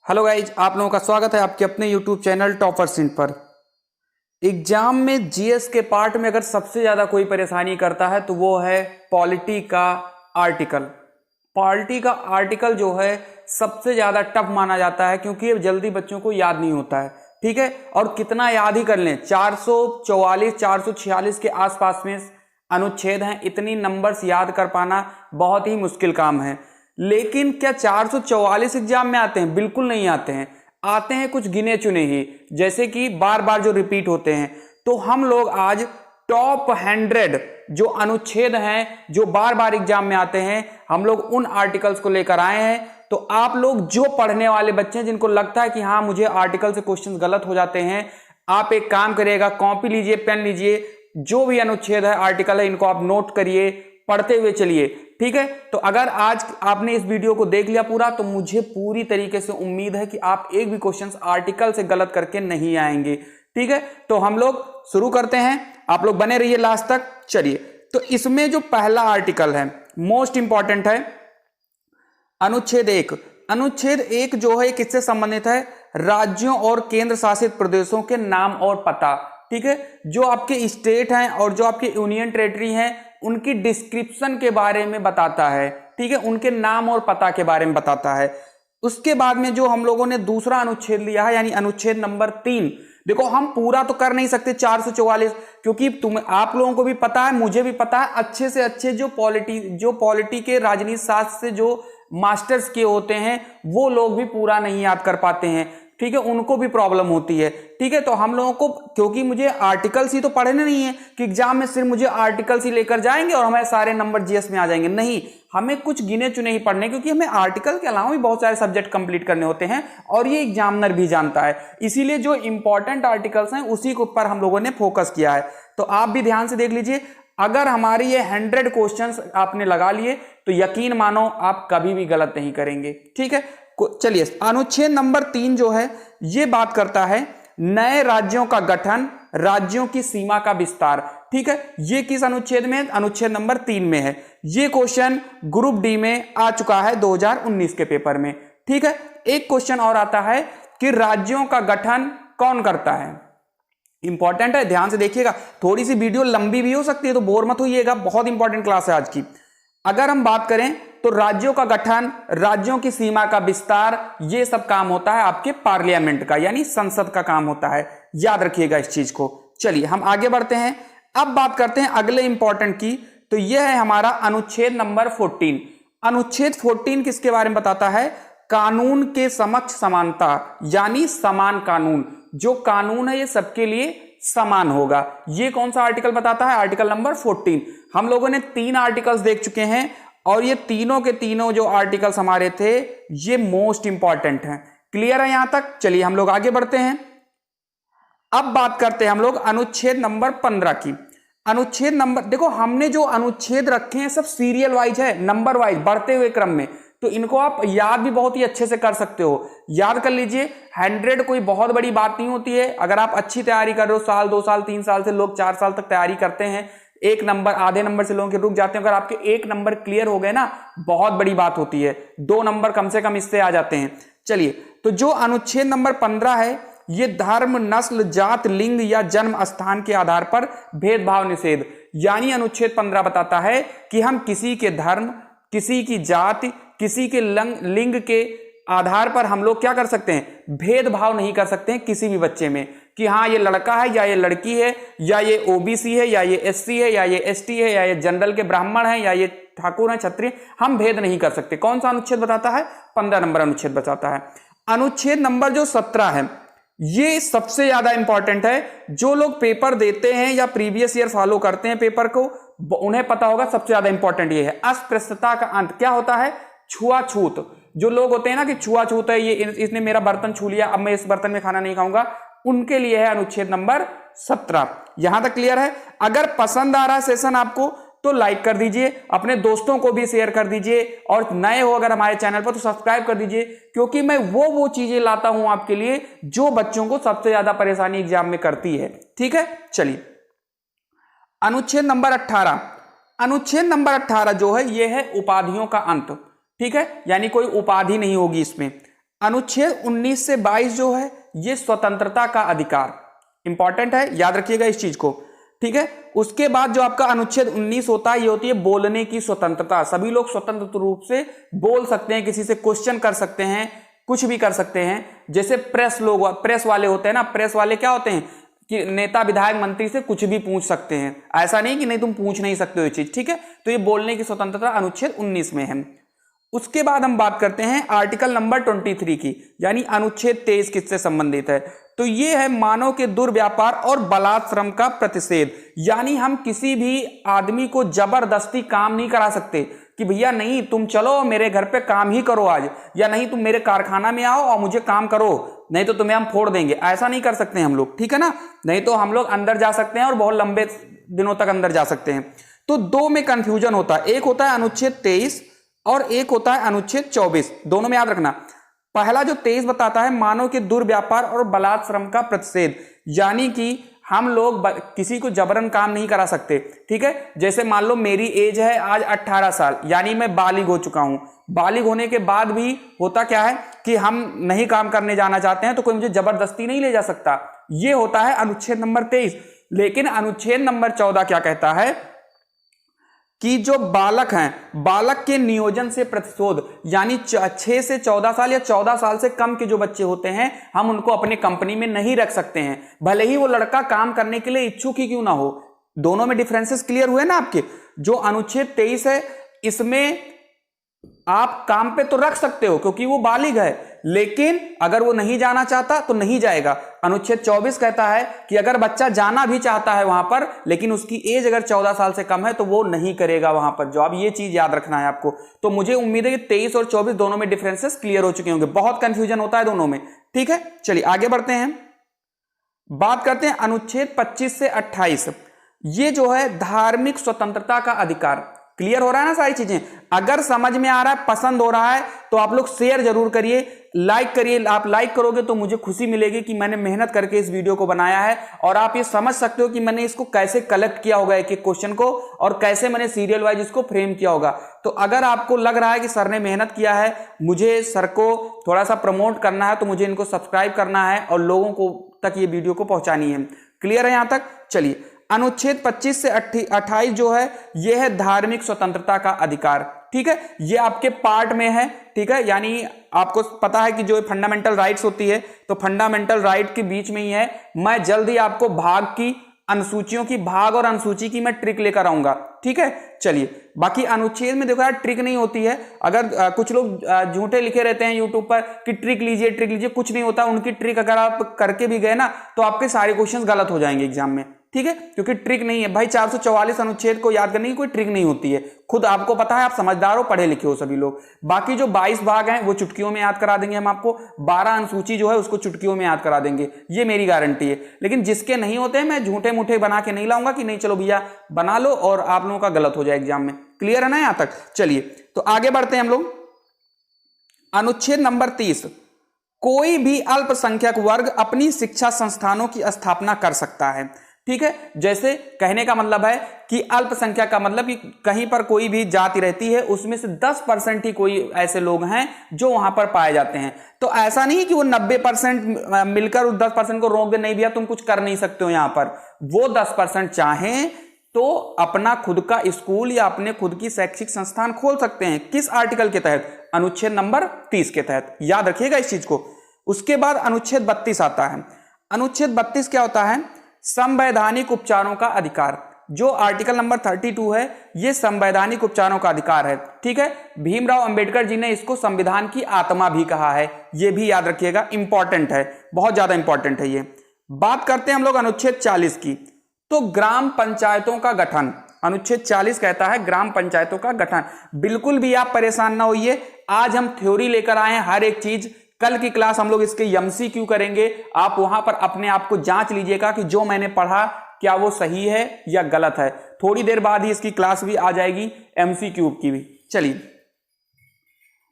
Hello guys, आप लोगों का स्वागत है आपके अपने यूट्यूब चैनल टॉपर्स इन पर। एग्जाम में जीएस के पार्ट में अगर सबसे ज्यादा कोई परेशानी करता है तो वो है पॉलिटी का आर्टिकल। पॉलिटी का आर्टिकल जो है सबसे ज्यादा टफ माना जाता है क्योंकि ये जल्दी बच्चों को याद नहीं होता है। ठीक है, और कितना याद ही कर लें, 444 446 के आसपास में अनुच्छेद हैं। इतनी नंबर्स याद कर पाना बहुत ही मुश्किल काम है। लेकिन क्या 444 एग्जाम में आते हैं? बिल्कुल नहीं आते हैं। आते हैं कुछ गिने चुने ही, जैसे कि बार बार जो रिपीट होते हैं। तो हम लोग आज टॉप 100 जो अनुच्छेद हैं जो बार बार एग्जाम में आते हैं, हम लोग उन आर्टिकल्स को लेकर आए हैं। तो आप लोग जो पढ़ने वाले बच्चे हैं, जिनको लगता है कि हाँ मुझे आर्टिकल से क्वेश्चन गलत हो जाते हैं, आप एक काम करिएगा, कॉपी लीजिए, पेन लीजिए, जो भी अनुच्छेद है आर्टिकल है इनको आप नोट करिए, पढ़ते हुए चलिए। ठीक है, तो अगर आज आपने इस वीडियो को देख लिया पूरा तो मुझे पूरी तरीके से उम्मीद है कि आप एक भी क्वेश्चन आर्टिकल से गलत करके नहीं आएंगे। ठीक है, तो हम लोग शुरू करते हैं, आप लोग बने रहिए लास्ट तक। चलिए, तो इसमें जो पहला आर्टिकल है मोस्ट इंपॉर्टेंट है अनुच्छेद 1। अनुच्छेद 1 जो है किससे संबंधित है? राज्यों और केंद्र शासित प्रदेशों के नाम और पता। ठीक है, जो आपके स्टेट हैं और जो आपके यूनियन टेरिटरी हैं उनकी डिस्क्रिप्शन के बारे में बताता है। ठीक है, उनके नाम और पता के बारे में बताता है। उसके बाद में जो हम लोगों ने दूसरा अनुच्छेद लिया है यानी अनुच्छेद नंबर 3। देखो, हम पूरा तो कर नहीं सकते 444, क्योंकि आप लोगों को भी पता है, मुझे भी पता है, अच्छे से अच्छे जो पॉलिटी के राजनीति शास्त्र से जो मास्टर्स किए होते हैं वो लोग भी पूरा नहीं याद कर पाते हैं। ठीक है, उनको भी प्रॉब्लम होती है। ठीक है, तो हम लोगों को, क्योंकि मुझे आर्टिकल्स ही तो पढ़ने नहीं है कि एग्जाम में सिर्फ मुझे आर्टिकल्स ही लेकर जाएंगे और हमारे सारे नंबर जीएस में आ जाएंगे। नहीं, हमें कुछ गिने चुने ही पढ़ने, क्योंकि हमें आर्टिकल के अलावा भी बहुत सारे सब्जेक्ट कंप्लीट करने होते हैं और ये एग्जामिनर भी जानता है। इसीलिए जो इंपॉर्टेंट आर्टिकल्स हैं उसी के ऊपर हम लोगों ने फोकस किया है। तो आप भी ध्यान से देख लीजिए। अगर हमारी ये 100 क्वेश्चंस आपने लगा लिए तो यकीन मानो आप कभी भी गलत नहीं करेंगे। ठीक है, चलिए, अनुच्छेद नंबर 3 जो है ये बात करता है नए राज्यों का गठन, राज्यों की सीमा का विस्तार। ठीक है, ये किस अनुच्छेद में? अनुच्छेद नंबर 3 में है। ये क्वेश्चन ग्रुप डी में आ चुका है 2019 के पेपर में। ठीक है, एक क्वेश्चन और आता है कि राज्यों का गठन कौन करता है? इंपॉर्टेंट है, ध्यान से देखिएगा। थोड़ी सी वीडियो लंबी भी हो सकती है तो बोर मत होइएगा, बहुत इंपॉर्टेंट क्लास है आज की। अगर हम बात करें तो राज्यों का गठन, राज्यों की सीमा का विस्तार, ये सब काम होता है आपके पार्लियामेंट का यानी संसद का काम होता है। याद रखिएगा इस चीज को। चलिए, हम आगे बढ़ते हैं। अब बात करते हैं अगले इंपॉर्टेंट की, तो यह है हमारा अनुच्छेद नंबर 14। अनुच्छेद 14 किसके बारे में बताता है? कानून के समक्ष समानता, यानी समान कानून। जो कानून है ये सबके लिए समान होगा। ये कौन सा आर्टिकल बताता है? Article number 14। हम लोगों ने 3 आर्टिकल्स देख चुके हैं और ये तीनों के तीनों जो आर्टिकल्स हमारे थे ये मोस्ट इंपॉर्टेंट हैं। क्लियर है यहां तक? चलिए, हम लोग आगे बढ़ते हैं। अब बात करते हैं हम लोग अनुच्छेद नंबर 15 की। अनुच्छेद नंबर, देखो हमने जो अनुच्छेद रखे हैं सब सीरियल वाइज है, नंबर वाइज, बढ़ते हुए क्रम में। तो इनको आप याद भी बहुत ही अच्छे से कर सकते हो। याद कर लीजिए, 100 कोई बहुत बड़ी बात नहीं होती है। अगर आप अच्छी तैयारी कर रहे हो, साल 2 साल 3 साल से, लोग 4 साल तक तैयारी करते हैं, एक नंबर आधे नंबर से लोगों के रुक जाते हैं। अगर आपके एक नंबर क्लियर हो गए ना, बहुत बड़ी बात होती है। 2 नंबर कम से कम इससे आ जाते हैं। चलिए, तो जो अनुच्छेद नंबर 15 है ये धर्म, नस्ल, जात, लिंग या जन्म स्थान के आधार पर भेदभाव निषेध, यानी अनुच्छेद 15 बताता है कि हम किसी के धर्म, किसी की जाति, किसी के लिंग के आधार पर हम लोग क्या कर सकते हैं? भेदभाव नहीं कर सकते हैं किसी भी बच्चे में, कि हाँ ये लड़का है या ये लड़की है, या ये ओबीसी है या ये एससी है या ये एसटी है या ये जनरल के ब्राह्मण है या ये ठाकुर है, क्षत्रिय, हम भेद नहीं कर सकते। कौन सा अनुच्छेद बताता है? 15 नंबर अनुच्छेद बताता है। अनुच्छेद नंबर जो 17 है ये सबसे ज्यादा इंपॉर्टेंट है। जो लोग पेपर देते हैं या प्रीवियस ईयर फॉलो करते हैं पेपर को, उन्हें पता होगा सबसे ज्यादा इंपॉर्टेंट ये है। अस्पृश्यता का अंत। क्या होता है? छुआछूत। जो लोग होते हैं ना कि छुआछूत है, ये इसने मेरा बर्तन छू लिया, अब मैं इस बर्तन में खाना नहीं खाऊंगा, उनके लिए है अनुच्छेद नंबर 17। यहां तक क्लियर है? अगर पसंद आ रहा है सेशन आपको तो लाइक कर दीजिए, अपने दोस्तों को भी शेयर कर दीजिए, और नए हो अगर हमारे चैनल पर तो सब्सक्राइब कर दीजिए, क्योंकि मैं वो चीजें लाता हूं आपके लिए जो बच्चों को सबसे ज्यादा परेशानी एग्जाम में करती है। ठीक है, चलिए, अनुच्छेद नंबर 18। अनुच्छेद नंबर 18 जो है ये है उपाधियों का अंत। ठीक है, यानी कोई उपाधि नहीं होगी इसमें। अनुच्छेद 19 से 22 जो है ये स्वतंत्रता का अधिकार, इंपॉर्टेंट है, याद रखिएगा इस चीज को, ठीक है। उसके बाद जो आपका अनुच्छेद 19 होता है ये होती है बोलने की स्वतंत्रता। सभी लोग स्वतंत्र रूप से बोल सकते हैं, किसी से क्वेश्चन कर सकते हैं, कुछ भी कर सकते हैं। जैसे प्रेस वाले होते हैं ना, प्रेस वाले क्या होते हैं कि नेता विधायक मंत्री से कुछ भी पूछ सकते हैं, ऐसा नहीं कि नहीं तुम पूछ नहीं सकते हो ये चीज, ठीक है। तो ये बोलने की स्वतंत्रता अनुच्छेद 19 में है। उसके बाद हम बात करते हैं आर्टिकल नंबर 23 की, यानी अनुच्छेद 23 किससे संबंधित है, तो ये है मानव के दुर्व्यापार और बलात्श्रम का प्रतिषेध। यानी हम किसी भी आदमी को जबरदस्ती काम नहीं करा सकते कि भैया नहीं तुम चलो मेरे घर पे काम ही करो आज, या नहीं तुम मेरे कारखाना में आओ और मुझे काम करो, नहीं तो तुम्हें हम फोड़ देंगे, ऐसा नहीं कर सकते हम लोग, ठीक है ना। नहीं तो हम लोग अंदर जा सकते हैं और बहुत लंबे दिनों तक अंदर जा सकते हैं। तो दो में कंफ्यूजन होता है, एक होता है अनुच्छेद 23 और एक होता है अनुच्छेद 24, दोनों में याद रखना। पहला जो 23 बताता है मानव के दुर्व्यापार और बलात्श्रम का प्रतिषेध, यानी कि हम लोग किसी को जबरन काम नहीं करा सकते, ठीक है। जैसे मान लो मेरी एज है आज 18 साल, यानी मैं बालिग हो चुका हूं। बालिग होने के बाद भी होता क्या है कि हम नहीं काम करने जाना चाहते हैं तो कोई मुझे जबरदस्ती नहीं ले जा सकता, ये होता है अनुच्छेद नंबर 23। लेकिन अनुच्छेद नंबर 14 क्या कहता है कि जो बालक हैं, बालक के नियोजन से प्रतिशोध, यानी 6 से 14 साल या 14 साल से कम के जो बच्चे होते हैं हम उनको अपने कंपनी में नहीं रख सकते हैं, भले ही वो लड़का काम करने के लिए इच्छुक ही क्यों ना हो। दोनों में डिफरेंसेस क्लियर हुए ना आपके। जो अनुच्छेद 23 है इसमें आप काम पे तो रख सकते हो क्योंकि वो बालिग है, लेकिन अगर वो नहीं जाना चाहता तो नहीं जाएगा। अनुच्छेद 24 कहता है कि अगर बच्चा जाना भी चाहता है वहां पर, लेकिन उसकी एज अगर 14 साल से कम है तो वो नहीं करेगा वहां पर जॉब। ये चीज याद रखना है आपको। तो मुझे उम्मीद है कि 23 और 24 दोनों में डिफरेंसेस क्लियर हो चुके होंगे, बहुत कंफ्यूजन होता है दोनों में, ठीक है। चलिए आगे बढ़ते हैं, बात करते हैं अनुच्छेद 25 से 28। ये जो है धार्मिक स्वतंत्रता का अधिकार। क्लियर हो रहा है ना सारी चीजें? अगर समझ में आ रहा है, पसंद हो रहा है तो आप लोग शेयर जरूर करिए, लाइक करिए। आप लाइक करोगे तो मुझे खुशी मिलेगी कि मैंने मेहनत करके इस वीडियो को बनाया है, और आप ये समझ सकते हो कि मैंने इसको कैसे कलेक्ट किया होगा एक एक क्वेश्चन को, और कैसे मैंने सीरियल वाइज इसको फ्रेम किया होगा। तो अगर आपको लग रहा है कि सर ने मेहनत किया है, मुझे सर को थोड़ा सा प्रमोट करना है, तो मुझे इनको सब्सक्राइब करना है और लोगों को तक ये वीडियो को पहुंचानी है। क्लियर है यहां तक? चलिए, अनुच्छेद 25 से 28 जो है यह है धार्मिक स्वतंत्रता का अधिकार, ठीक है। ये आपके पार्ट में है, ठीक है। यानी आपको पता है कि जो फंडामेंटल राइट्स होती है तो फंडामेंटल राइट के बीच में ही है। मैं जल्द ही आपको भाग की अनुसूचियों की, भाग और अनुसूची की मैं ट्रिक लेकर आऊंगा, ठीक है। चलिए, बाकी अनुच्छेद में देखो यार ट्रिक नहीं होती है। अगर कुछ लोग झूठे लिखे रहते हैं यूट्यूब पर कि ट्रिक लीजिए ट्रिक लीजिए, कुछ नहीं होता। उनकी ट्रिक अगर आप करके भी गए ना तो आपके सारे क्वेश्चंस गलत हो जाएंगे एग्जाम में, ठीक है, क्योंकि ट्रिक नहीं है भाई। 444 अनुच्छेद को याद करने की कोई ट्रिक नहीं होती है, खुद आपको पता है, आप समझदार हो, पढ़े लिखे हो सभी लोग। बाकी जो 22 भाग हैं वो चुटकियों में याद करा देंगे हम आपको, 12 अनुसूची जो है उसको चुटकियों में याद करा देंगे, ये मेरी गारंटी है। लेकिन जिसके नहीं होते हैं मैं झूठे मूठे बना के नहीं लाऊंगा कि नहीं चलो भैया बना लो और आप लोगों का गलत हो जाए एग्जाम में। क्लियर है ना यहां तक? चलिए तो आगे बढ़ते हैं हम लोग। अनुच्छेद नंबर 30, कोई भी अल्पसंख्यक वर्ग अपनी शिक्षा संस्थानों की स्थापना कर सकता है, ठीक है। जैसे कहने का मतलब है कि अल्पसंख्यक का मतलब कि कहीं पर कोई भी जाति रहती है उसमें से 10% ही कोई ऐसे लोग हैं जो वहां पर पाए जाते हैं। तो ऐसा नहीं है कि वो 90% मिलकर उस 10% को रोक दे, नहीं भैया तुम कुछ कर नहीं सकते हो यहां पर। वो 10% चाहें तो अपना खुद का स्कूल या अपने खुद की शैक्षिक संस्थान खोल सकते हैं। किस आर्टिकल के तहत? अनुच्छेद नंबर 30 के तहत, याद रखिएगा इस चीज को। उसके बाद अनुच्छेद 32 आता है। अनुच्छेद 32 क्या होता है? संवैधानिक उपचारों का अधिकार। जो आर्टिकल नंबर 32 है ये संवैधानिक उपचारों का अधिकार है, ठीक है। भीमराव अंबेडकर जी ने इसको संविधान की आत्मा भी कहा है, ये भी याद रखिएगा, इंपॉर्टेंट है, बहुत ज्यादा इंपॉर्टेंट है ये। बात करते हैं हम लोग अनुच्छेद 40 की। तो ग्राम पंचायतों का गठन, अनुच्छेद 40 कहता है ग्राम पंचायतों का गठन। बिल्कुल भी आप परेशान ना होइए, आज हम थ्योरी लेकर आए हैं हर एक चीज। कल की क्लास हम लोग इसके एमसीक्यू करेंगे, आप वहां पर अपने आप को जांच लीजिएगा कि जो मैंने पढ़ा क्या वो सही है या गलत है। थोड़ी देर बाद ही इसकी क्लास भी आ जाएगी एमसीक्यू की भी। चलिए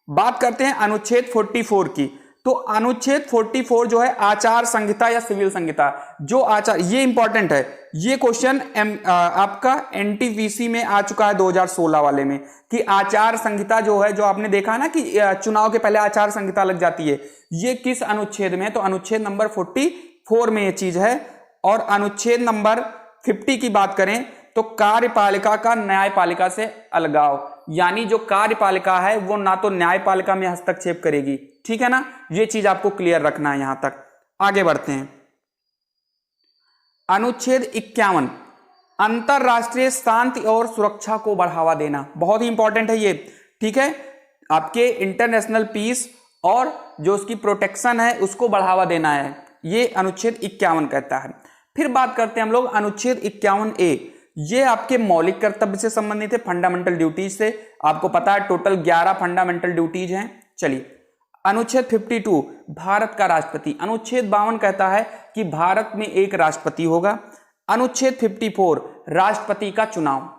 बात करते हैं अनुच्छेद 44 की। तो अनुच्छेद 44 जो है आचार संहिता या सिविल संहिता, जो आचार, ये इंपॉर्टेंट है, ये क्वेश्चन आपका एनटीपीसी में आ चुका है 2016 वाले में, कि आचार संहिता जो है, जो आपने देखा ना कि चुनाव के पहले आचार संहिता लग जाती है, ये किस अनुच्छेद में है? तो अनुच्छेद नंबर 44 में ये चीज है। और अनुच्छेद नंबर 50 की बात करें तो कार्यपालिका का न्यायपालिका से अलगाव, यानी जो कार्यपालिका है वो ना तो न्यायपालिका में हस्तक्षेप करेगी, ठीक है ना, ये चीज आपको क्लियर रखना है। यहां तक आगे बढ़ते हैं। अनुच्छेद 51 अंतरराष्ट्रीय शांति और सुरक्षा को बढ़ावा देना, बहुत ही इंपॉर्टेंट है ये, ठीक है, आपके इंटरनेशनल पीस और जो उसकी प्रोटेक्शन है उसको बढ़ावा देना है, ये अनुच्छेद 51 कहता है। फिर बात करते हैं हम लोग अनुच्छेद 51A, ये आपके मौलिक कर्तव्य से संबंधित है, फंडामेंटल ड्यूटीज से। आपको पता है टोटल 11 फंडामेंटल ड्यूटीज हैं। चलिए, अनुच्छेद 52 भारत का राष्ट्रपति, अनुच्छेद 52 कहता है कि भारत में एक राष्ट्रपति होगा। अनुच्छेद 54 राष्ट्रपति का चुनाव,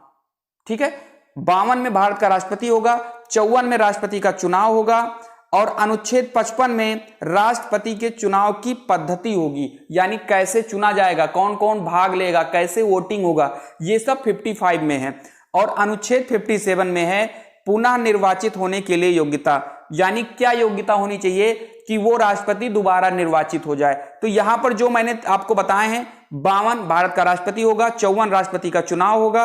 ठीक है, 52 में भारत का राष्ट्रपति होगा, 54 में राष्ट्रपति का चुनाव होगा, और अनुच्छेद 55 में राष्ट्रपति के चुनाव की पद्धति होगी, यानी कैसे चुना जाएगा, कौन कौन भाग लेगा, कैसे वोटिंग होगा, ये सब 55 में है। और अनुच्छेद 57 में है पुनः निर्वाचित होने के लिए योग्यता, यानी क्या योग्यता होनी चाहिए कि वो राष्ट्रपति दोबारा निर्वाचित हो जाए। तो यहां पर जो मैंने आपको बताए हैं, 52 भारत का राष्ट्रपति होगा, 54 राष्ट्रपति का चुनाव होगा,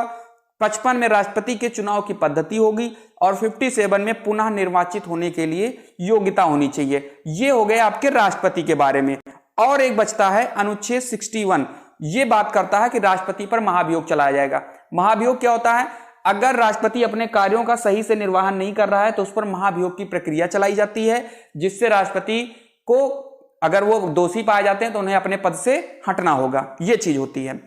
55 में राष्ट्रपति के चुनाव की पद्धति होगी, और 57 में पुनः निर्वाचित होने के लिए योग्यता होनी चाहिए। ये हो गए आपके राष्ट्रपति के बारे में। और एक बचता है अनुच्छेद 61, ये बात करता है कि राष्ट्रपति पर महाभियोग चलाया जाएगा। महाभियोग क्या होता है? अगर राष्ट्रपति अपने कार्यों का सही से निर्वहन नहीं कर रहा है तो उस पर महाभियोग की प्रक्रिया चलाई जाती है, जिससे राष्ट्रपति को, अगर वो दोषी पाए जाते हैं तो उन्हें अपने पद से हटना होगा, ये चीज होती है।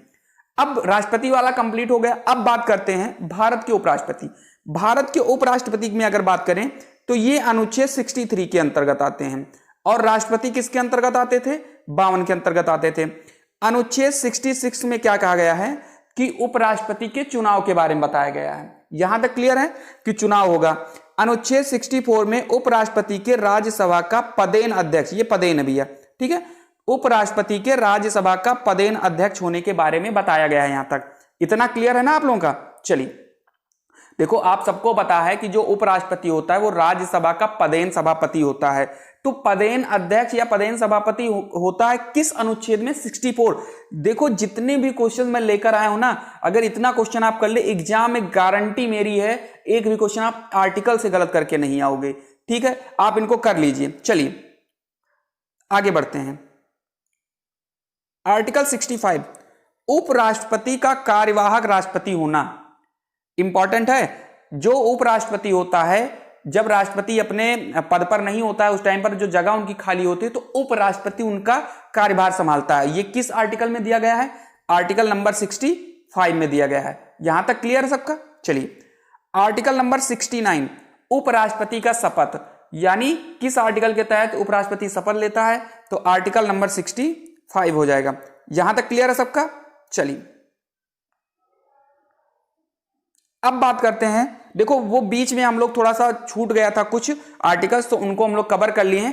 अब राष्ट्रपति वाला कंप्लीट हो गया। अब बात करते हैं भारत के उपराष्ट्रपति। भारत के उपराष्ट्रपति में अगर बात करें तो ये अनुच्छेद 63 के अंतर्गत आते हैं, और राष्ट्रपति किसके अंतर्गत आते थे? 52 के अंतर्गत आते थे। अनुच्छेद 66 में क्या कहा गया है कि उपराष्ट्रपति के चुनाव के बारे में बताया गया है। यहां तक क्लियर है कि चुनाव होगा। अनुच्छेद 64 में उपराष्ट्रपति के राज्यसभा का पदेन अध्यक्ष, ये पदेन है भैया, ठीक है, उपराष्ट्रपति के राज्यसभा का पदेन अध्यक्ष होने के बारे में बताया गया है। यहां तक इतना क्लियर है ना आप लोगों का? चलिए, देखो आप सबको पता है कि जो उपराष्ट्रपति होता है वो राज्यसभा का पदेन सभापति होता है। तो पदेन अध्यक्ष या पदेन सभापति होता है किस अनुच्छेद में? 64। देखो जितने भी क्वेश्चन मैं लेकर आया हूं ना, अगर इतना क्वेश्चन आप कर ले एग्जाम में, गारंटी मेरी है एक भी क्वेश्चन आप आर्टिकल से गलत करके नहीं आओगे, ठीक है, आप इनको कर लीजिए। चलिए आगे बढ़ते हैं। आर्टिकल 65 उपराष्ट्रपति का कार्यवाहक राष्ट्रपति होना इंपॉर्टेंट है। जो उपराष्ट्रपति होता है, जब राष्ट्रपति अपने पद पर नहीं होता है उस टाइम पर जो जगह उनकी खाली होती है तो उपराष्ट्रपति उनका कार्यभार संभालता है। ये किस आर्टिकल में दिया गया है? आर्टिकल नंबर 65 में दिया गया है। यहां तक क्लियर है सबका? चलिए, आर्टिकल नंबर 69 उपराष्ट्रपति का शपथ, यानी किस आर्टिकल के तहत उपराष्ट्रपति शपथ लेता है? तो आर्टिकल नंबर 65 हो जाएगा। यहां तक क्लियर है सबका? चलिए अब बात करते हैं। देखो वो बीच में हम लोग थोड़ा सा छूट गया था कुछ आर्टिकल्स, तो उनको हम लोग कवर कर लिए हैं।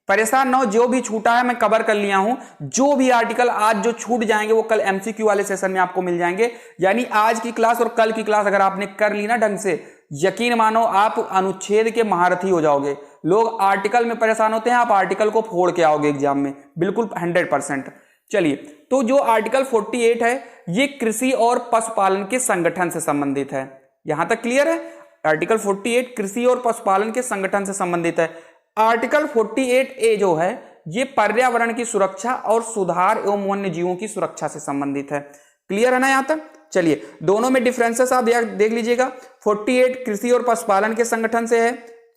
परेशान ना हो, जो भी छूटा है मैं कवर कर लिया हूं। जो भी आर्टिकल आज जो छूट जाएंगे वो कल एमसीक्यू वाले सेशन में आपको मिल जाएंगे। यानी आज की क्लास और कल की क्लास अगर आपने कर ली ना ढंग से, यकीन मानो आप अनुच्छेद के महारथी हो जाओगे। लोग आर्टिकल में परेशान होते हैं, आप आर्टिकल को फोड़ के आओगे एग्जाम में, बिल्कुल 100%। चलिए, तो जो आर्टिकल 48 है ये कृषि और पशुपालन के संगठन से संबंधित है। यहां तक क्लियर है? आर्टिकल 48 कृषि और पशुपालन के संगठन से संबंधित है। आर्टिकल 48A जो है ये पर्यावरण की सुरक्षा और सुधार एवं वन्य जीवों की सुरक्षा से संबंधित है। क्लियर है ना यहां तक? चलिए, दोनों में डिफरेंसेस आप देख लीजिएगा। 48 कृषि और पशुपालन के संगठन से है,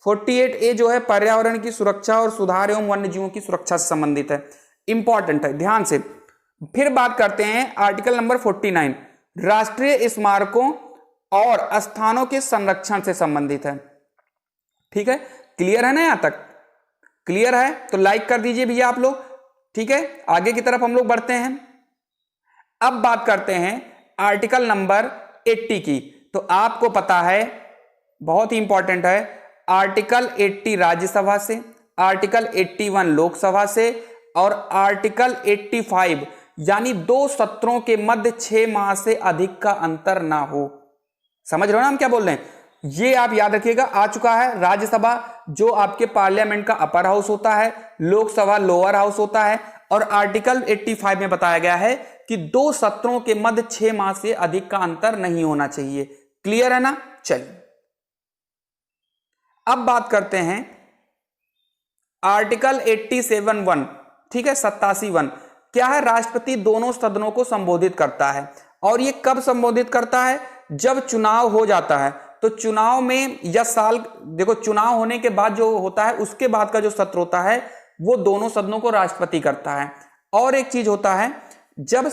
48A जो है पर्यावरण की सुरक्षा और सुधार एवं वन्य जीवों की सुरक्षा से संबंधित है। इंपॉर्टेंट है, ध्यान से। फिर बात करते हैं आर्टिकल नंबर 49 राष्ट्रीय स्मारकों और स्थानों के संरक्षण से संबंधित है। ठीक है, क्लियर है ना? यहां तक क्लियर है तो लाइक कर दीजिए भैया आप लोग। ठीक है, आगे की तरफ हम लोग बढ़ते हैं। अब बात करते हैं आर्टिकल नंबर 80 की। तो आपको पता है, बहुत ही इंपॉर्टेंट है, आर्टिकल 80 राज्यसभा से, आर्टिकल 81 लोकसभा से और आर्टिकल 85 यानी 2 सत्रों के मध्य 6 माह से अधिक का अंतर ना हो। समझ रहे हो ना हम क्या बोल रहे हैं? ये आप याद रखिएगा। आ चुका है राज्यसभा जो आपके पार्लियामेंट का अपर हाउस होता है, लोकसभा लोअर हाउस होता है, और आर्टिकल 85 में बताया गया है कि 2 सत्रों के मध्य 6 माह से अधिक का अंतर नहीं होना चाहिए। क्लियर है ना? चलिए अब बात करते हैं आर्टिकल 87(1), ठीक है, 87(1) क्या है? राष्ट्रपति दोनों सदनों को संबोधित करता है। और ये कब संबोधित करता है? जब चुनाव हो जाता है। तो चुनाव में या साल, देखो चुनाव होने के बाद जो होता है उसके बाद का जो सत्र होता है वो दोनों सदनों को राष्ट्रपति करता है। और एक चीज होता है जब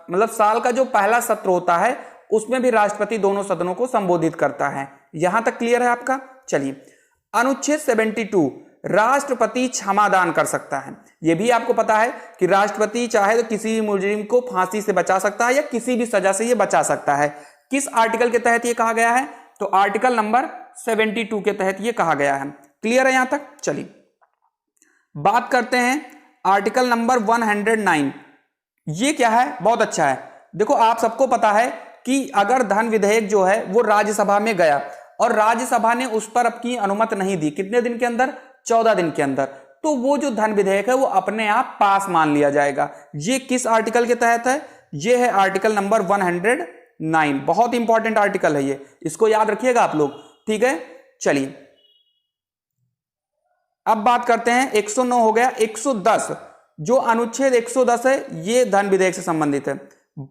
मतलब साल का जो पहला सत्र होता है उसमें भी राष्ट्रपति दोनों सदनों को संबोधित करता है। यहां तक क्लियर है आपका? चलिए, अनुच्छेद 72 राष्ट्रपति क्षमादान कर सकता है। यह भी आपको पता है कि राष्ट्रपति चाहे तो किसी भी मुजरिम को फांसी से बचा सकता है या किसी भी सजा से यह बचा सकता है। किस आर्टिकल के तहत यह कहा गया है? तो आर्टिकल नंबर 72 के तहत यह कहा गया है। क्लियर है यहां तक? चलिए बात करते हैं आर्टिकल नंबर 109। ये क्या है? बहुत अच्छा है। देखो आप सबको पता है कि अगर धन विधेयक जो है वो राज्यसभा में गया और राज्यसभा ने उस पर अपनी अनुमति नहीं दी, कितने दिन के अंदर? 14 दिन के अंदर, तो वो जो धन विधेयक है वो अपने आप पास मान लिया जाएगा। ये किस आर्टिकल के तहत है? ये है आर्टिकल नंबर 109। बहुत इंपॉर्टेंट आर्टिकल है ये, इसको याद रखिएगा आप लोग, ठीक है। चलिए अब बात करते हैं 109 हो गया। 110 जो अनुच्छेद 110 है ये धन विधेयक से संबंधित है।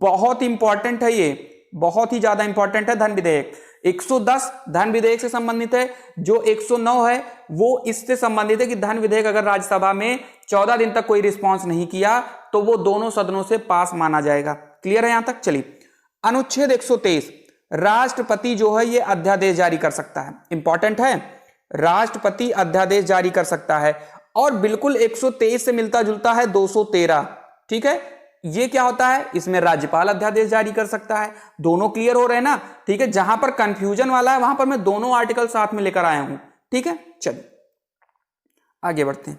बहुत इंपॉर्टेंट है ये, बहुत ही ज्यादा इंपॉर्टेंट है धन विधेयक। 110 धन विधेयक से संबंधित है। जो 109 है वो इससे संबंधित है कि धन विधेयक अगर राज्यसभा में 14 दिन तक कोई रिस्पांस नहीं किया तो वो दोनों सदनों से पास माना जाएगा। क्लियर है यहां तक? चलिए अनुच्छेद 123 राष्ट्रपति जो है ये अध्यादेश जारी कर सकता है। इंपॉर्टेंट है, राष्ट्रपति अध्यादेश जारी कर सकता है। और बिल्कुल 123 से मिलता जुलता है 213, ठीक है। ये क्या होता है? इसमें राज्यपाल अध्यादेश जारी कर सकता है। दोनों क्लियर हो रहे हैं ना? ठीक है, जहां पर कंफ्यूजन वाला है वहां पर मैं दोनों आर्टिकल साथ में लेकर आया हूं, ठीक है। चलिए आगे बढ़ते हैं।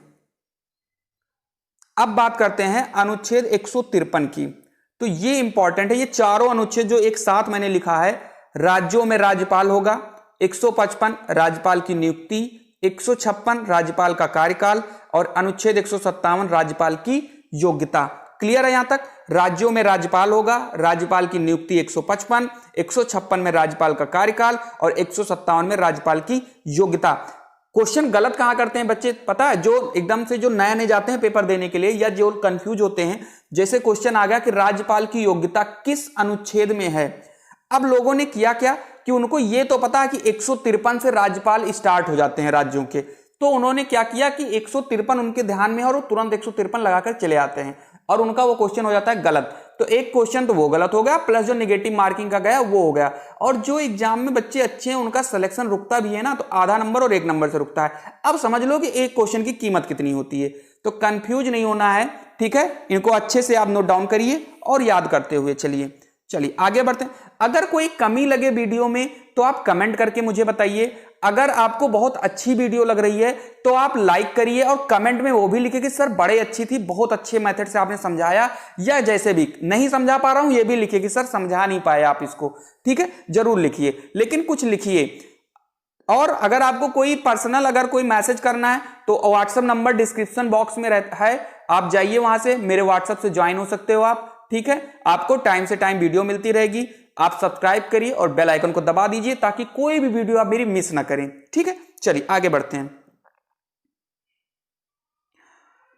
अब बात करते हैं अनुच्छेद 153 की। तो ये इंपॉर्टेंट है, ये चारों अनुच्छेद जो एक साथ मैंने लिखा है। राज्यों में राज्यपाल होगा, 155 राज्यपाल की नियुक्ति, 156 राज्यपाल का कार्यकाल और अनुच्छेद 157 राज्यपाल की योग्यता। क्लियर है यहां तक? राज्यों में राज्यपाल होगा, राज्यपाल की नियुक्ति 155, 156 में राज्यपाल का कार्यकाल और 157 में राज्यपाल की योग्यता। क्वेश्चन गलत कहां करते हैं बच्चे पता है? जो एकदम से जो नए नए जाते हैं पेपर देने के लिए या जो कंफ्यूज होते हैं, जैसे क्वेश्चन आ गया कि राज्यपाल की योग्यता किस अनुच्छेद में है। अब लोगों ने किया क्या कि उनको ये तो पता है कि 153 से राज्यपाल स्टार्ट हो जाते हैं राज्यों के, तो उन्होंने क्या किया कि 153 उनके ध्यान में है और वो तुरंत 153 लगाकर चले आते हैं और उनका वो क्वेश्चन हो जाता है गलत। तो एक क्वेश्चन तो वो गलत हो गया, प्लस जो नेगेटिव मार्किंग का गया वो हो गया। और जो एग्जाम में बच्चे अच्छे हैं उनका सिलेक्शन रुकता भी है ना, तो आधा नंबर और 1 नंबर से रुकता है। अब समझ लो कि एक क्वेश्चन की कीमत कितनी होती है। तो कंफ्यूज नहीं होना है, ठीक है। इनको अच्छे से आप नोट डाउन करिए और याद करते हुए चलिए आगे बढ़ते हैं। अगर कोई कमी लगे वीडियो में तो आप कमेंट करके मुझे बताइए। अगर आपको बहुत अच्छी वीडियो लग रही है तो आप लाइक करिए और कमेंट में वो भी लिखिए कि सर बड़े अच्छी थी, बहुत अच्छे मेथड से आपने समझाया, या जैसे भी नहीं समझा पा रहा हूं ये भी लिखिए कि सर समझा नहीं पाए आप इसको, ठीक है। जरूर लिखिए, लेकिन कुछ लिखिए। और अगर आपको कोई पर्सनल अगर कोई मैसेज करना है तो व्हाट्सएप नंबर डिस्क्रिप्शन बॉक्स में रहता है, आप जाइए वहां से मेरे व्हाट्सएप से ज्वाइन हो सकते हो आप, ठीक है। आपको टाइम से टाइम वीडियो मिलती रहेगी। आप सब्सक्राइब करिए और बेल आइकन को दबा दीजिए ताकि कोई भी वीडियो आप मेरी मिस ना करें, ठीक है। चलिए आगे बढ़ते हैं।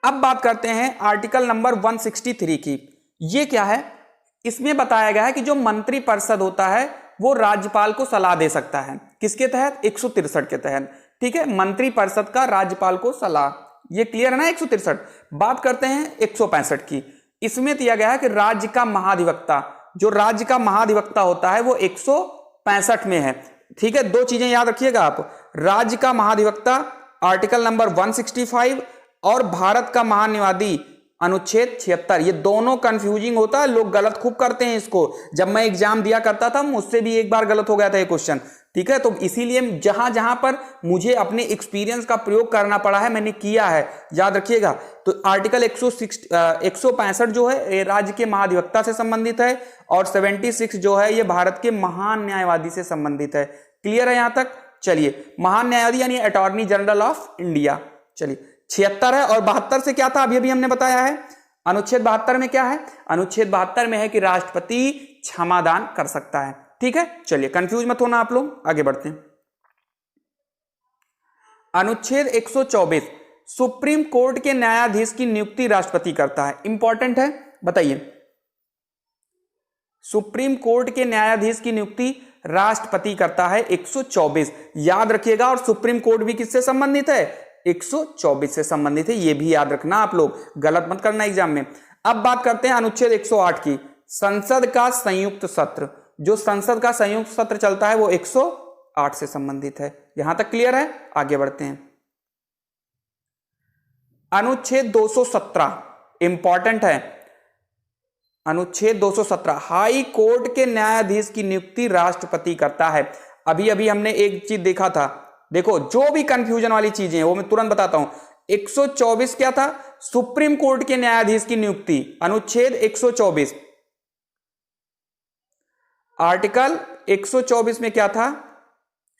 अब बात करते हैं आर्टिकल नंबर 163 की। ये क्या है? इसमें बताया गया है कि जो मंत्री परिषद होता है वो राज्यपाल को सलाह दे सकता है। किसके तहत? 163 के तहत, ठीक है। मंत्री परिषद का राज्यपाल को सलाह, ये क्लियर है ना? 163। बात करते हैं 165 की। इसमें दिया गया है कि राज्य का महाधिवक्ता, जो राज्य का महाधिवक्ता होता है वो 165 में है, ठीक है। 2 चीजें याद रखिएगा आप, राज्य का महाधिवक्ता आर्टिकल नंबर 165 और भारत का महान्यायाधीश अनुच्छेद 76। ये दोनों कंफ्यूजिंग होता है, लोग गलत खूब करते हैं इसको। जब मैं एग्जाम दिया करता था मुझसे भी एक बार गलत हो गया था ये क्वेश्चन, ठीक है। तो इसीलिए जहां जहां पर मुझे अपने एक्सपीरियंस का प्रयोग करना पड़ा है मैंने किया है, याद रखिएगा। तो आर्टिकल 165 जो है ये राज्य के महाधिवक्ता से संबंधित है, और 76 जो है ये भारत के महान न्यायवादी से संबंधित है। क्लियर है यहां तक? चलिए, महान न्यायवादी यानी अटॉर्नी जनरल ऑफ इंडिया। चलिए, 76 है। और 72 से क्या था, अभी अभी हमने बताया है। अनुच्छेद 72 में क्या है? अनुच्छेद 72 में है कि राष्ट्रपति क्षमादान कर सकता है। ठीक है, चलिए कंफ्यूज मत होना आप लोग, आगे बढ़ते हैं। अनुच्छेद 124, सुप्रीम कोर्ट के न्यायाधीश की नियुक्ति राष्ट्रपति करता है। इंपॉर्टेंट है, बताइए। सुप्रीम कोर्ट के न्यायाधीश की नियुक्ति राष्ट्रपति करता है, 124 याद रखिएगा। और सुप्रीम कोर्ट भी किससे संबंधित है? 124 से संबंधित है, यह भी याद रखना आप लोग, गलत मत करना एग्जाम में। अब बात करते हैं अनुच्छेद 108 की, संसद का संयुक्त सत्र। जो संसद का संयुक्त सत्र चलता है वो 108 से संबंधित है। यहां तक क्लियर है? आगे बढ़ते हैं। अनुच्छेद 217 इंपॉर्टेंट है। अनुच्छेद 217, हाई कोर्ट के न्यायाधीश की नियुक्ति राष्ट्रपति करता है। अभी अभी हमने एक चीज देखा था, देखो जो भी कंफ्यूजन वाली चीजें हैं वो मैं तुरंत बताता हूं। 124 क्या था? सुप्रीम कोर्ट के न्यायाधीश की नियुक्ति, अनुच्छेद 124। आर्टिकल 124 में क्या था?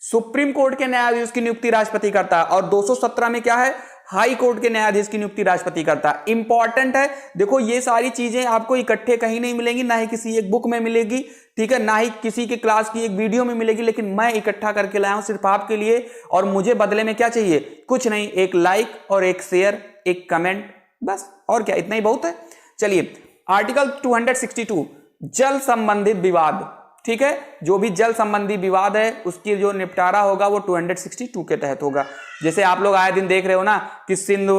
सुप्रीम कोर्ट के न्यायाधीश की नियुक्ति राष्ट्रपति करता है। और 217 में क्या है? हाई कोर्ट के न्यायाधीश की नियुक्ति राष्ट्रपति करता है। इंपॉर्टेंट है, देखो ये सारी चीजें आपको इकट्ठे कहीं नहीं मिलेंगी, ना ही किसी एक बुक में मिलेगी, ठीक है, ना ही किसी के क्लास की एक वीडियो में मिलेगी, लेकिन मैं इकट्ठा करके लाया हूं सिर्फ आपके लिए। और मुझे बदले में क्या चाहिए? कुछ नहीं, एक लाइक और एक शेयर, एक कमेंट, बस। और क्या, इतना ही बहुत है। चलिए, आर्टिकल 262, जल संबंधित विवाद। ठीक है, जो भी जल संबंधी विवाद है उसकी जो निपटारा होगा वो 262 के तहत होगा। जैसे आप लोग आए दिन देख रहे हो ना कि सिंधु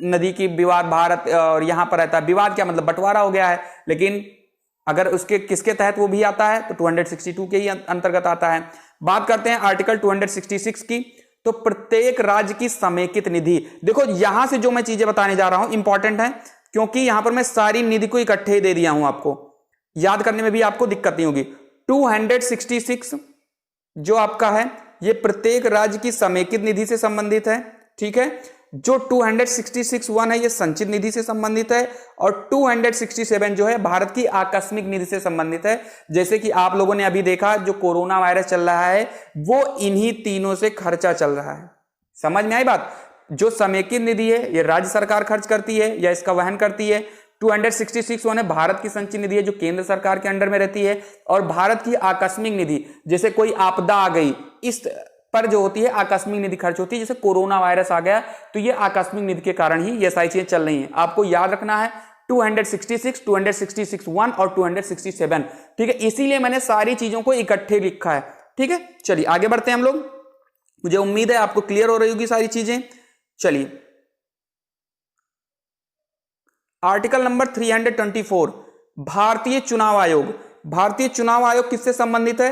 नदी की विवाद भारत और यहां पर रहता है। विवाद क्या मतलब? बंटवारा हो गया है, लेकिन अगर उसके किसके तहत वो भी आता है तो 262 के ही अंतर्गत आता है। बात करते हैं आर्टिकल 266 की, तो प्रत्येक राज्य की समेकित निधि। देखो यहां से जो मैं चीजें बताने जा रहा हूं इंपॉर्टेंट है, क्योंकि यहां पर मैं सारी निधि को इकट्ठे दे दिया हूं, आपको याद करने में भी आपको दिक्कत नहीं होगी। 266 जो आपका है ये प्रत्येक राज्य की समेकित निधि से संबंधित है। ठीक है, जो 266(1) है ये संचित निधि से संबंधित है, और 267 जो है भारत की आकस्मिक निधि से संबंधित है। जैसे कि आप लोगों ने अभी देखा जो कोरोना वायरस चल रहा है वो इन्हीं तीनों से खर्चा चल रहा है। समझ में आई बात? जो समेकित निधि है ये राज्य सरकार खर्च करती है या इसका वहन करती है। 266(1) है भारत की संचित निधि है जो केंद्र सरकार के अंडर में रहती है। और भारत की आकस्मिक निधि, जैसे कोई आपदा आ गई इस पर जो होती है आकस्मिक निधि खर्च होती है। जैसे कोरोना वायरस आ गया तो ये आकस्मिक निधि के कारण ही ये सारी चीजें चल रही हैं। आपको याद रखना है 266, 266(1) और 267। ठीक है, इसीलिए मैंने सारी चीजों को इकट्ठे लिखा है। ठीक है, चलिए आगे बढ़ते हैं हम लोग। मुझे उम्मीद है आपको क्लियर हो रही होगी सारी चीजें। चलिए, आर्टिकल नंबर 324, भारतीय चुनाव आयोग। भारतीय चुनाव आयोग किससे संबंधित है?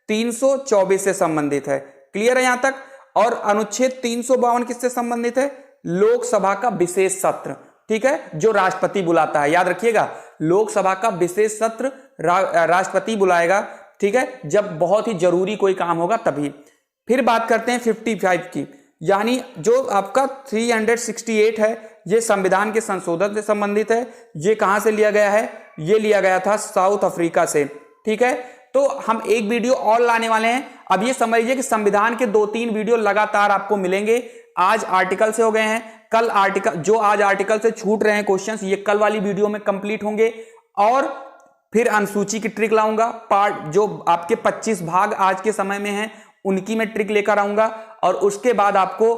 324 से संबंधित है। क्लियर है यहां तक? और अनुच्छेद 352 किससे संबंधित है? लोकसभा का विशेष सत्र। ठीक है, जो राष्ट्रपति बुलाता है, याद रखिएगा लोकसभा का विशेष सत्र राष्ट्रपति बुलाएगा। ठीक है, जब बहुत ही जरूरी कोई काम होगा तभी। फिर बात करते हैं 55 की, यानी जो आपका 368 है ये संविधान के संशोधन से संबंधित है। ये कहां से लिया गया है? ये लिया गया था साउथ अफ्रीका से। ठीक है, तो हम एक वीडियो और लाने वाले हैं। अब ये समझिए कि संविधान के 2-3 वीडियो लगातार आपको मिलेंगे। आज आर्टिकल से हो गए हैं, कल आर्टिकल, जो आज आर्टिकल से छूट रहे हैं क्वेश्चंस ये कल वाली वीडियो में कंप्लीट होंगे। और फिर अनुसूची की ट्रिक लाऊंगा, पार्ट जो आपके 25 भाग आज के समय में हैं उनकी मैं ट्रिक लेकर आऊंगा। और उसके बाद आपको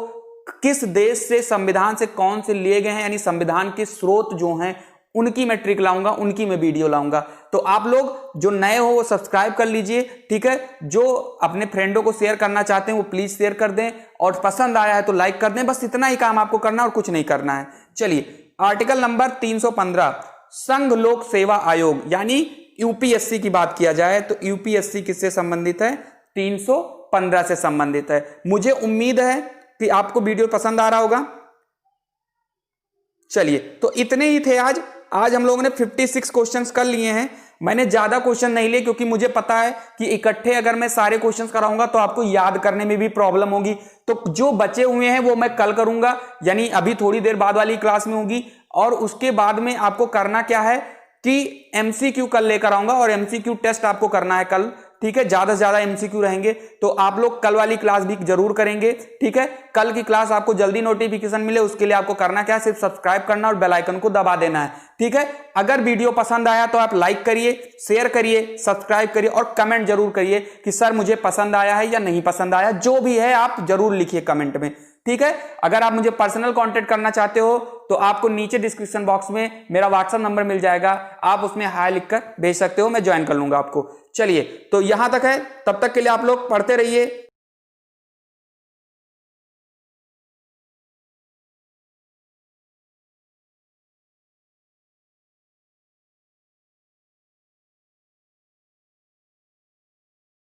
किस देश से संविधान से कौन से लिए गए हैं यानी संविधान के स्रोत जो हैं उनकी मैं ट्रिक लाऊंगा, उनकी मैं वीडियो लाऊंगा। तो आप लोग जो नए हो वो सब्सक्राइब कर लीजिए। ठीक है, जो अपने फ्रेंडों को शेयर करना चाहते हैं वो प्लीज शेयर कर दें, और पसंद आया है तो लाइक कर दें। बस इतना ही काम आपको करना है और कुछ नहीं करना है। चलिए, आर्टिकल नंबर 315, संघ लोक सेवा आयोग यानी यूपीएससी की बात किया जाए तो यूपीएससी किससे संबंधित है? 315 से संबंधित है। मुझे उम्मीद है कि आपको वीडियो पसंद आ रहा होगा। चलिए, तो इतने ही थे आज हम लोगों ने 56 क्वेश्चंस कर लिए हैं। मैंने ज्यादा क्वेश्चन नहीं लिए क्योंकि मुझे पता है कि इकट्ठे अगर मैं सारे क्वेश्चंस कराऊंगा तो आपको याद करने में भी प्रॉब्लम होगी। तो जो बचे हुए हैं वो मैं कल करूंगा, यानी अभी थोड़ी देर बाद वाली क्लास में होगी। और उसके बाद में आपको करना क्या है कि एमसीक्यू कल लेकर आऊंगा और एमसीक्यू टेस्ट आपको करना है कल, ठीक है। ज्यादा से ज्यादा एमसीक्यू रहेंगे तो आप लोग कल वाली क्लास भी जरूर करेंगे, ठीक है। कल की क्लास आपको जल्दी नोटिफिकेशन मिले उसके लिए आपको करना क्या है, सिर्फ सब्सक्राइब करना और बेल आइकन को दबा देना है, ठीक है। अगर वीडियो पसंद आया तो आप लाइक करिए, शेयर करिए, सब्सक्राइब करिए और कमेंट जरूर करिए कि सर मुझे पसंद आया है या नहीं पसंद आया, जो भी है आप जरूर लिखिए कमेंट में, ठीक है। अगर आप मुझे पर्सनल कांटेक्ट करना चाहते हो तो आपको नीचे डिस्क्रिप्शन बॉक्स में मेरा व्हाट्सएप नंबर मिल जाएगा, आप उसमें हाय लिखकर भेज सकते हो, मैं ज्वाइन कर लूंगा आपको। चलिए तो यहां तक है, तब तक के लिए आप लोग पढ़ते रहिए,